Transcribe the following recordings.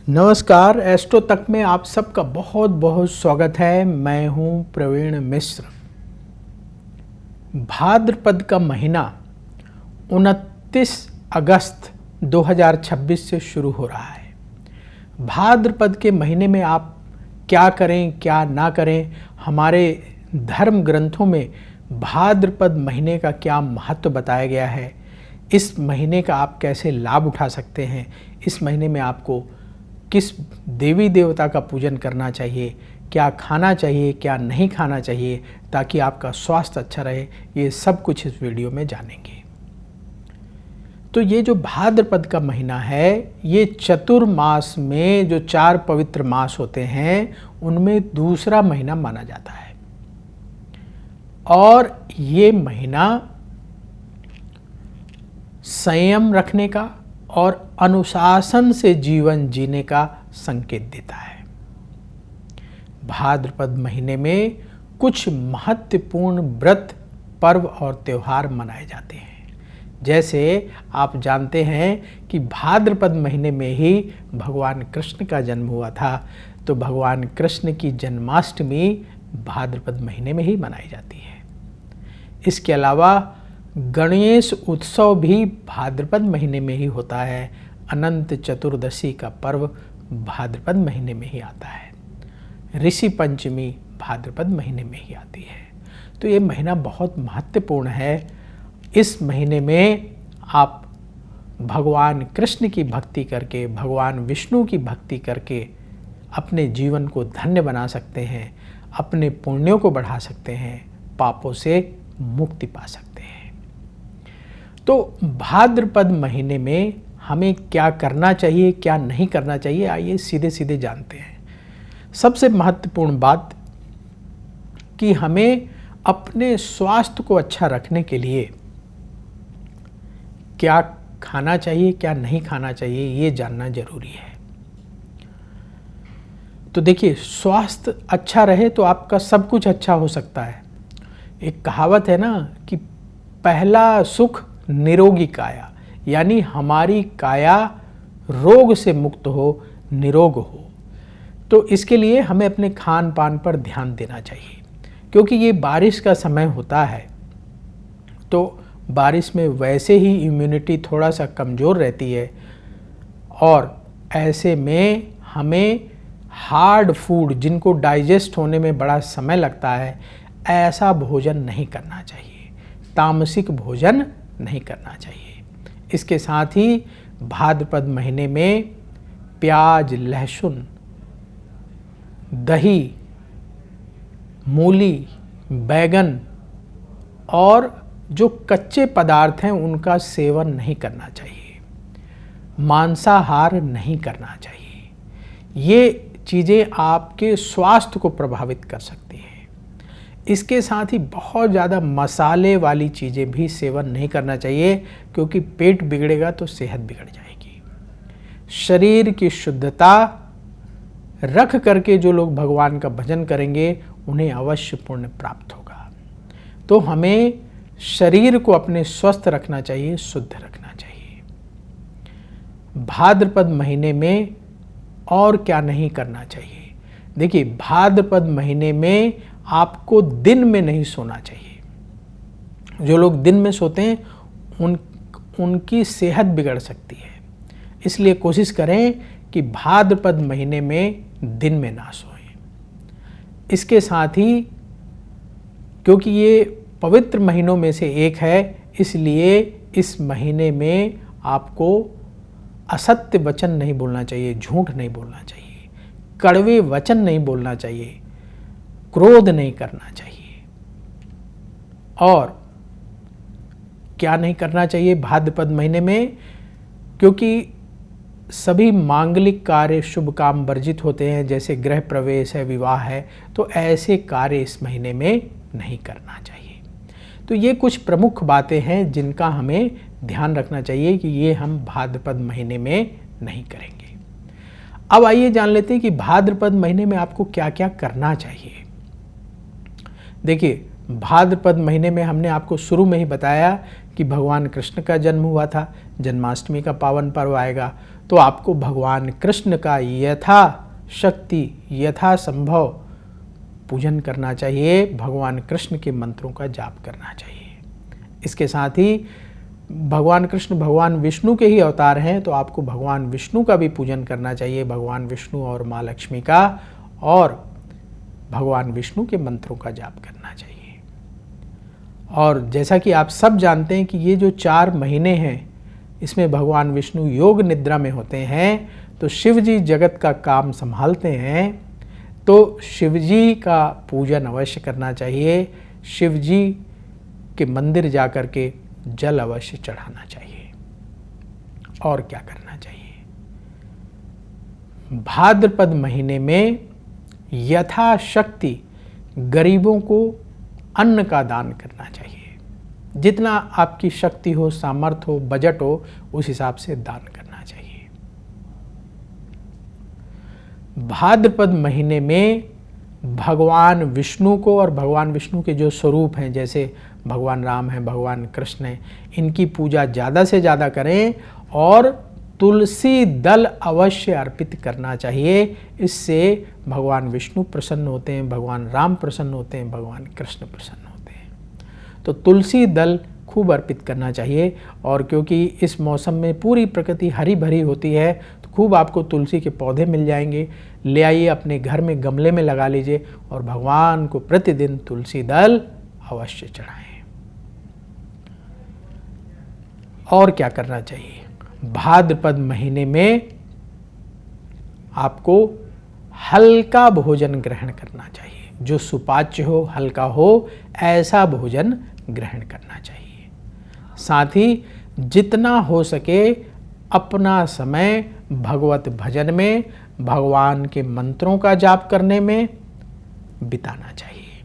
नमस्कार, एस्ट्रो तक में आप सबका बहुत बहुत स्वागत है। मैं हूं प्रवीण मिश्र। भाद्रपद का महीना 29 अगस्त 2026 से शुरू हो रहा है। भाद्रपद के महीने में आप क्या करें क्या ना करें, हमारे धर्म ग्रंथों में भाद्रपद महीने का क्या महत्व बताया गया है, इस महीने का आप कैसे लाभ उठा सकते हैं, इस महीने में आपको किस देवी देवता का पूजन करना चाहिए, क्या खाना चाहिए क्या नहीं खाना चाहिए ताकि आपका स्वास्थ्य अच्छा रहे, ये सब कुछ इस वीडियो में जानेंगे। तो ये जो भाद्रपद का महीना है, ये चतुर्मास में जो 4 पवित्र मास होते हैं उनमें दूसरा महीना माना जाता है। और ये महीना संयम रखने का और अनुशासन से जीवन जीने का संकेत देता है। भाद्रपद महीने में कुछ महत्वपूर्ण व्रत, पर्व और त्यौहार मनाए जाते हैं। जैसे आप जानते हैं कि भाद्रपद महीने में ही भगवान कृष्ण का जन्म हुआ था, तो भगवान कृष्ण की जन्माष्टमी भाद्रपद महीने में ही मनाई जाती है। इसके अलावा गणेश उत्सव भी भाद्रपद महीने में ही होता है। अनंत चतुर्दशी का पर्व भाद्रपद महीने में ही आता है। ऋषि पंचमी भाद्रपद महीने में ही आती है। तो ये महीना बहुत महत्वपूर्ण है। इस महीने में आप भगवान कृष्ण की भक्ति करके, भगवान विष्णु की भक्ति करके अपने जीवन को धन्य बना सकते हैं, अपने पुण्यों को बढ़ा सकते हैं, पापों से मुक्ति पा सकते हैं। तो भाद्रपद महीने में हमें क्या करना चाहिए क्या नहीं करना चाहिए, आइए सीधे सीधे जानते हैं। सबसे महत्वपूर्ण बात कि हमें अपने स्वास्थ्य को अच्छा रखने के लिए क्या खाना चाहिए क्या नहीं खाना चाहिए, ये जानना जरूरी है। तो देखिए, स्वास्थ्य अच्छा रहे तो आपका सब कुछ अच्छा हो सकता है। एक कहावत है ना कि पहला सुख निरोगी काया, यानी हमारी काया रोग से मुक्त हो, निरोग हो। तो इसके लिए हमें अपने खान पान पर ध्यान देना चाहिए, क्योंकि ये बारिश का समय होता है। तो बारिश में वैसे ही इम्यूनिटी थोड़ा सा कमज़ोर रहती है, और ऐसे में हमें हार्ड फूड, जिनको डाइजेस्ट होने में बड़ा समय लगता है, ऐसा भोजन नहीं करना चाहिए। तामसिक भोजन नहीं करना चाहिए। इसके साथ ही भाद्रपद महीने में प्याज, लहसुन, दही, मूली, बैगन और जो कच्चे पदार्थ हैं उनका सेवन नहीं करना चाहिए। मांसाहार नहीं करना चाहिए। ये चीज़ें आपके स्वास्थ्य को प्रभावित कर सकती हैं। इसके साथ ही बहुत ज़्यादा मसाले वाली चीज़ें भी सेवन नहीं करना चाहिए, क्योंकि पेट बिगड़ेगा तो सेहत बिगड़ जाएगी। शरीर की शुद्धता रख करके जो लोग भगवान का भजन करेंगे उन्हें अवश्य पुण्य प्राप्त होगा। तो हमें शरीर को अपने स्वस्थ रखना चाहिए, शुद्ध रखना चाहिए। भाद्रपद महीने में और क्या नहीं करना चाहिए। देखिए, भाद्रपद महीने में आपको दिन में नहीं सोना चाहिए। जो लोग दिन में सोते हैं उनकी सेहत बिगड़ सकती है। इसलिए कोशिश करें कि भाद्रपद महीने में दिन में ना सोएं। इसके साथ ही, क्योंकि ये पवित्र महीनों में से एक है, इसलिए इस महीने में आपको असत्य वचन नहीं बोलना चाहिए, झूठ नहीं बोलना चाहिए, कड़वे वचन नहीं बोलना चाहिए, क्रोध नहीं करना चाहिए। और क्या नहीं करना चाहिए भाद्रपद महीने में, क्योंकि सभी मांगलिक कार्य, शुभ काम वर्जित होते हैं, जैसे गृह प्रवेश है, विवाह है, तो ऐसे कार्य इस महीने में नहीं करना चाहिए। तो ये कुछ प्रमुख बातें हैं जिनका हमें ध्यान रखना चाहिए कि ये हम भाद्रपद महीने में नहीं करेंगे। अब आइए जान लेते हैं कि भाद्रपद महीने में आपको क्या क्या करना चाहिए। देखिए, भाद्रपद महीने में हमने आपको शुरू में ही बताया कि भगवान कृष्ण का जन्म हुआ था, जन्माष्टमी का पावन पर्व आएगा, तो आपको भगवान कृष्ण का यथाशक्ति यथासंभव पूजन करना चाहिए, भगवान कृष्ण के मंत्रों का जाप करना चाहिए। इसके साथ ही भगवान कृष्ण भगवान विष्णु के ही अवतार हैं, तो आपको भगवान विष्णु का भी पूजन करना चाहिए, भगवान विष्णु और माँ लक्ष्मी का, और भगवान विष्णु के मंत्रों का जाप करना चाहिए। और जैसा कि आप सब जानते हैं कि ये जो 4 महीने हैं, इसमें भगवान विष्णु योग निद्रा में होते हैं, तो शिव जी जगत का काम संभालते हैं, तो शिव जी का पूजन अवश्य करना चाहिए। शिव जी के मंदिर जा कर के जल अवश्य चढ़ाना चाहिए। और क्या करना चाहिए? भाद्रपद महीने में यथाशक्ति गरीबों को अन्न का दान करना चाहिए। जितना आपकी शक्ति हो, सामर्थ्य हो, बजट हो, उस हिसाब से दान करना चाहिए। भाद्रपद महीने में भगवान विष्णु को और भगवान विष्णु के जो स्वरूप हैं, जैसे भगवान राम हैं, भगवान कृष्ण हैं, इनकी पूजा ज़्यादा से ज़्यादा करें और तुलसी दल अवश्य अर्पित करना चाहिए। इससे भगवान विष्णु प्रसन्न होते हैं, भगवान राम प्रसन्न होते हैं, भगवान कृष्ण प्रसन्न होते हैं। तो तुलसी दल खूब अर्पित करना चाहिए। और क्योंकि इस मौसम में पूरी प्रकृति हरी भरी होती है, तो खूब आपको तुलसी के पौधे मिल जाएंगे। ले आइए, अपने घर में गमले में लगा लीजिए और भगवान को प्रतिदिन तुलसी दल अवश्य चढ़ाएं। और क्या करना चाहिए? भाद्रपद महीने में आपको हल्का भोजन ग्रहण करना चाहिए, जो सुपाच्य हो, हल्का हो, ऐसा भोजन ग्रहण करना चाहिए। साथ ही जितना हो सके अपना समय भगवत भजन में, भगवान के मंत्रों का जाप करने में बिताना चाहिए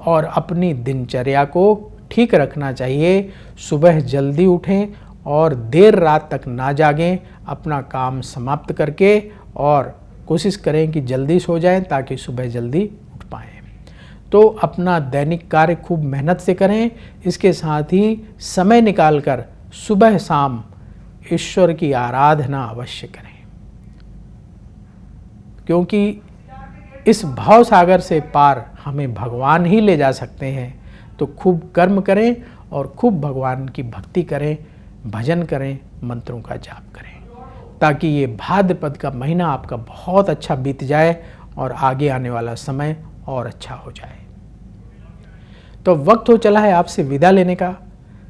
और अपनी दिनचर्या को ठीक रखना चाहिए। सुबह जल्दी उठें और देर रात तक ना जागें, अपना काम समाप्त करके और कोशिश करें कि जल्दी सो जाएं ताकि सुबह जल्दी उठ पाएँ। तो अपना दैनिक कार्य खूब मेहनत से करें। इसके साथ ही समय निकालकर सुबह शाम ईश्वर की आराधना अवश्य करें, क्योंकि इस भाव सागर से पार हमें भगवान ही ले जा सकते हैं। तो खूब कर्म करें और खूब भगवान की भक्ति करें, भजन करें, मंत्रों का जाप करें, ताकि ये भाद्रपद का महीना आपका बहुत अच्छा बीत जाए और आगे आने वाला समय और अच्छा हो जाए। तो वक्त हो चला है आपसे विदा लेने का।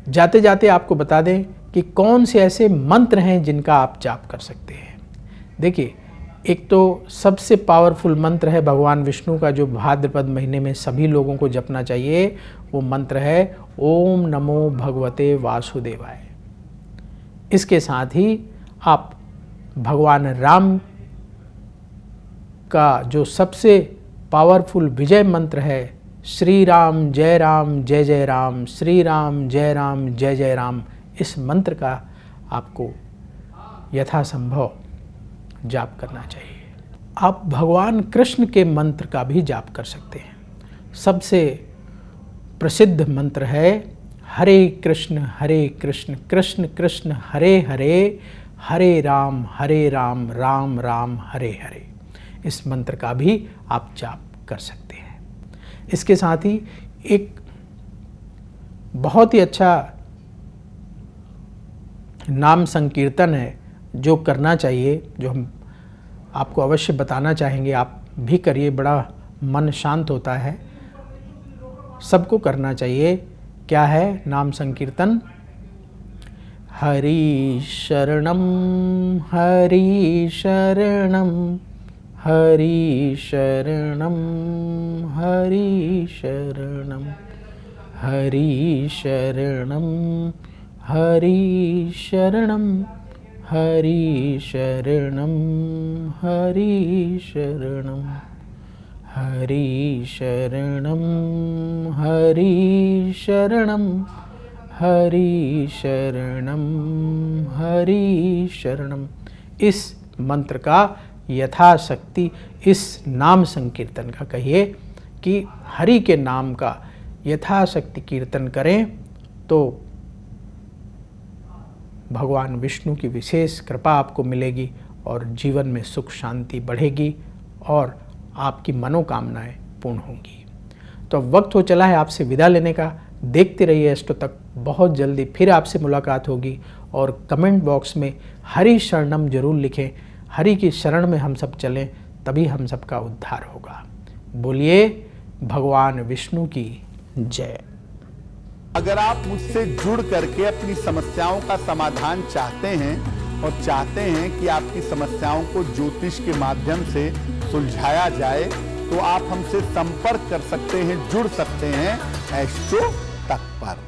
जाते जाते आपको बता दें कि कौन से ऐसे मंत्र हैं जिनका आप जाप कर सकते हैं। देखिए, एक तो सबसे पावरफुल मंत्र है भगवान विष्णु का, जो भाद्रपद महीने में सभी लोगों को जपना चाहिए। वो मंत्र है ओम नमो भगवते वासुदेवाय। इसके साथ ही आप भगवान राम का जो सबसे पावरफुल विजय मंत्र है, श्री राम जय राम, श्री राम जय जय राम, इस मंत्र का आपको यथासंभव जाप करना चाहिए। आप भगवान कृष्ण के मंत्र का भी जाप कर सकते हैं। सबसे प्रसिद्ध मंत्र है हरे कृष्ण कृष्ण कृष्ण हरे हरे, हरे राम राम राम हरे हरे। इस मंत्र का भी आप जाप कर सकते हैं। इसके साथ ही एक बहुत ही अच्छा नाम संकीर्तन है जो करना चाहिए, जो हम आपको अवश्य बताना चाहेंगे। आप भी करिए, बड़ा मन शांत होता है, सबको करना चाहिए। क्या है नाम संकीर्तन? हरि शरणम हरि शरणम हरि शरणम हरि शरणम हरि शरणम हरि शरणम हरि शरणम हरि शरणम हरि शरणम हरि शरणम हरि शरणम हरि शरणम। इस मंत्र का यथाशक्ति इस नाम संकीर्तन का कहिए कि हरि के नाम का यथाशक्ति कीर्तन करें तो भगवान विष्णु की विशेष कृपा आपको मिलेगी और जीवन में सुख शांति बढ़ेगी और आपकी मनोकामनाएं पूर्ण होंगी। तो अब वक्त हो चला है आपसे विदा लेने का। देखते रहिए एस्ट्रो तक। बहुत जल्दी फिर आपसे मुलाकात होगी और कमेंट बॉक्स में हरि शरणम जरूर लिखें। हरि की शरण में हम सब चलें, तभी हम सबका उद्धार होगा। बोलिए भगवान विष्णु की जय। अगर आप मुझसे जुड़ करके अपनी समस्याओं का समाधान चाहते हैं और चाहते हैं कि आपकी समस्याओं को ज्योतिष के माध्यम से सुलझाया जाए, तो आप हमसे संपर्क कर सकते हैं, जुड़ सकते हैं एस्ट्रो तक पर।